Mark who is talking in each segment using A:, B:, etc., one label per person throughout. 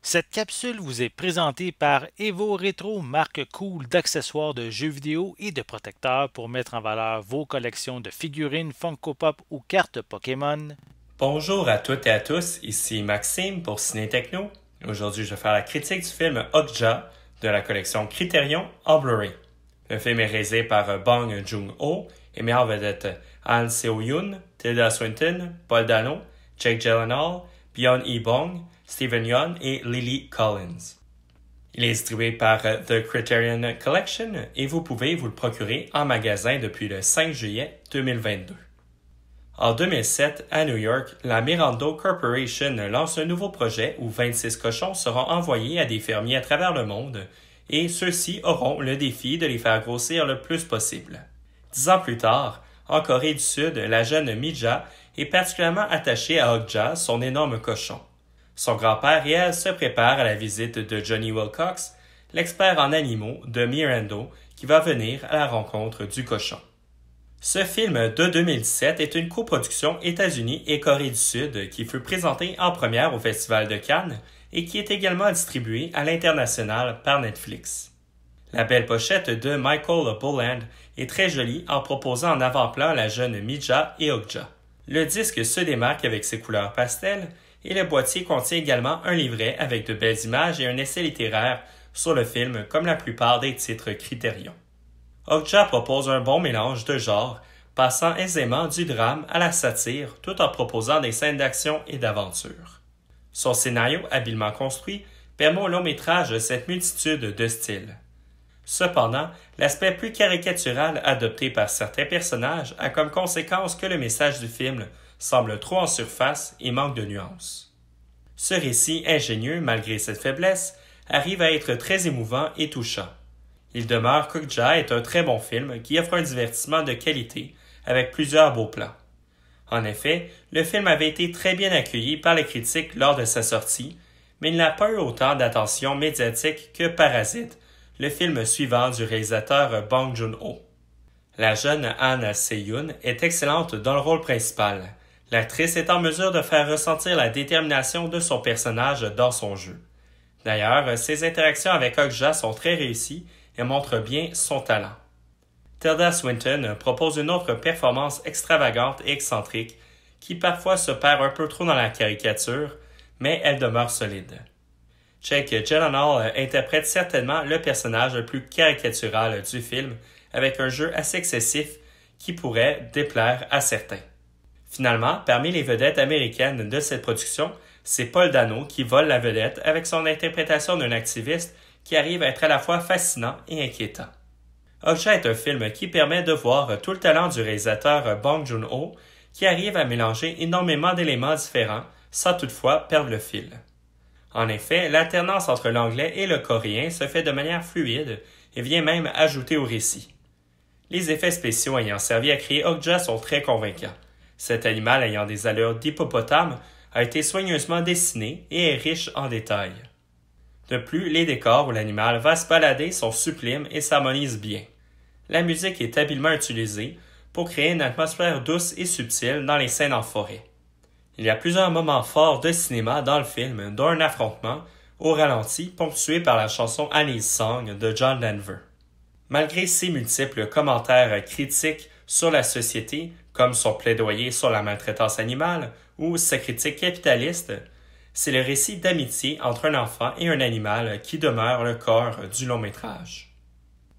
A: Cette capsule vous est présentée par Evo Retro, marque cool d'accessoires de jeux vidéo et de protecteurs pour mettre en valeur vos collections de figurines Funko Pop ou cartes Pokémon.
B: Bonjour à toutes et à tous, ici Maxime pour Ciné Techno. Aujourd'hui, je vais faire la critique du film Okja de la collection Criterion en Blu-ray. Le film est réalisé par Bong Joon-ho et met en vedette Han Seo-yoon, Tilda Swinton, Paul Dano, Jake Gyllenhaal, Byun Hee-bong, Steven Yeun et Lily Collins. Il est distribué par The Criterion Collection et vous pouvez vous le procurer en magasin depuis le 5 juillet 2022. En 2007, à New York, la Mirando Corporation lance un nouveau projet où 26 cochons seront envoyés à des fermiers à travers le monde et ceux-ci auront le défi de les faire grossir le plus possible. 10 ans plus tard, en Corée du Sud, la jeune Mija est particulièrement attachée à Okja, son énorme cochon. Son grand-père et elle se préparent à la visite de Johnny Wilcox, l'expert en animaux de Mirando, qui va venir à la rencontre du cochon. Ce film de 2017 est une coproduction États-Unis et Corée du Sud qui fut présenté en première au Festival de Cannes et qui est également distribué à l'international par Netflix. La belle pochette de Michael Boland est très jolie en proposant en avant-plan la jeune Mija et Okja. Le disque se démarque avec ses couleurs pastel et le boîtier contient également un livret avec de belles images et un essai littéraire sur le film comme la plupart des titres Criterion. Okja propose un bon mélange de genres, passant aisément du drame à la satire tout en proposant des scènes d'action et d'aventure. Son scénario habilement construit permet au long métrage cette multitude de styles. Cependant, l'aspect plus caricatural adopté par certains personnages a comme conséquence que le message du film semble trop en surface et manque de nuances. Ce récit ingénieux, malgré cette faiblesse, arrive à être très émouvant et touchant. Il demeure qu'Okja est un très bon film qui offre un divertissement de qualité avec plusieurs beaux plans. En effet, le film avait été très bien accueilli par les critiques lors de sa sortie, mais il n'a pas eu autant d'attention médiatique que Parasite, le film suivant du réalisateur Bong Joon-ho. La jeune Han Se-yoon est excellente dans le rôle principal. L'actrice est en mesure de faire ressentir la détermination de son personnage dans son jeu. D'ailleurs, ses interactions avec Okja sont très réussies et montre bien son talent. Tilda Swinton propose une autre performance extravagante et excentrique qui parfois se perd un peu trop dans la caricature, mais elle demeure solide. Jake Gyllenhaal interprète certainement le personnage le plus caricatural du film avec un jeu assez excessif qui pourrait déplaire à certains. Finalement, parmi les vedettes américaines de cette production, c'est Paul Dano qui vole la vedette avec son interprétation d'un activiste qui arrive à être à la fois fascinant et inquiétant. Okja est un film qui permet de voir tout le talent du réalisateur Bong Joon-ho qui arrive à mélanger énormément d'éléments différents sans toutefois perdre le fil. En effet, l'alternance entre l'anglais et le coréen se fait de manière fluide et vient même ajouter au récit. Les effets spéciaux ayant servi à créer Okja sont très convaincants. Cet animal ayant des allures d'hippopotame a été soigneusement dessiné et est riche en détails. De plus, les décors où l'animal va se balader sont sublimes et s'harmonisent bien. La musique est habilement utilisée pour créer une atmosphère douce et subtile dans les scènes en forêt. Il y a plusieurs moments forts de cinéma dans le film, dont un affrontement au ralenti ponctué par la chanson Annie's Song de John Denver. Malgré ses multiples commentaires critiques sur la société, comme son plaidoyer sur la maltraitance animale ou sa critique capitaliste, c'est le récit d'amitié entre un enfant et un animal qui demeure le corps du long métrage.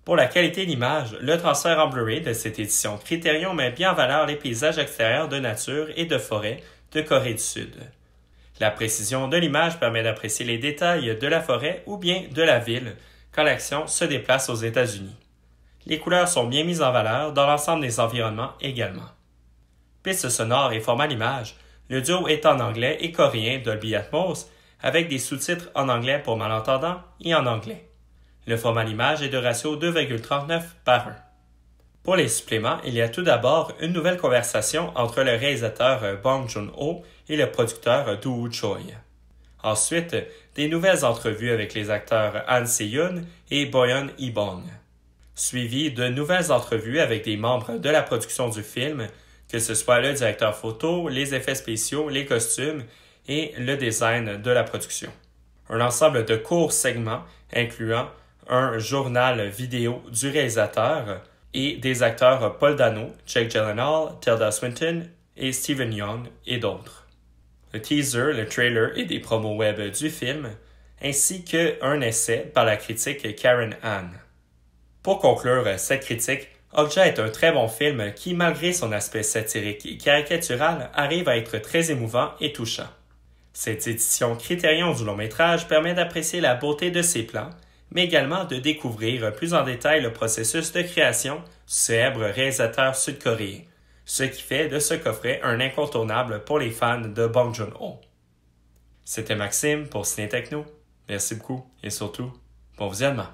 B: Pour la qualité d'image, le transfert en Blu-ray de cette édition Criterion met bien en valeur les paysages extérieurs de nature et de forêt de Corée du Sud. La précision de l'image permet d'apprécier les détails de la forêt ou bien de la ville quand l'action se déplace aux États-Unis. Les couleurs sont bien mises en valeur dans l'ensemble des environnements également. Piste sonore et format d'image, le duo est en anglais et coréen Dolby Atmos avec des sous-titres en anglais pour malentendants et en anglais. Le format d'image est de ratio 2,39:1. Pour les suppléments, il y a tout d'abord une nouvelle conversation entre le réalisateur Bong Joon-ho et le producteur Do-woo Choi. Ensuite, des nouvelles entrevues avec les acteurs Han Se-yoon et Byun Hee-bong. Suivi de nouvelles entrevues avec des membres de la production du film, que ce soit le directeur photo, les effets spéciaux, les costumes et le design de la production. un ensemble de courts segments incluant un journal vidéo du réalisateur et des acteurs Paul Dano, Jake Gyllenhaal, Tilda Swinton et Stephen Young et d'autres. Le teaser, le trailer et des promos web du film, ainsi qu'un essai par la critique Karen Ann. Pour conclure cette critique, Okja est un très bon film qui, malgré son aspect satirique et caricatural, arrive à être très émouvant et touchant. Cette édition Criterion du long-métrage permet d'apprécier la beauté de ses plans, mais également de découvrir plus en détail le processus de création du célèbre réalisateur sud-coréen, ce qui fait de ce coffret un incontournable pour les fans de Bong Joon-ho. C'était Maxime pour Ciné Techno. Merci beaucoup et surtout, bon visionnement.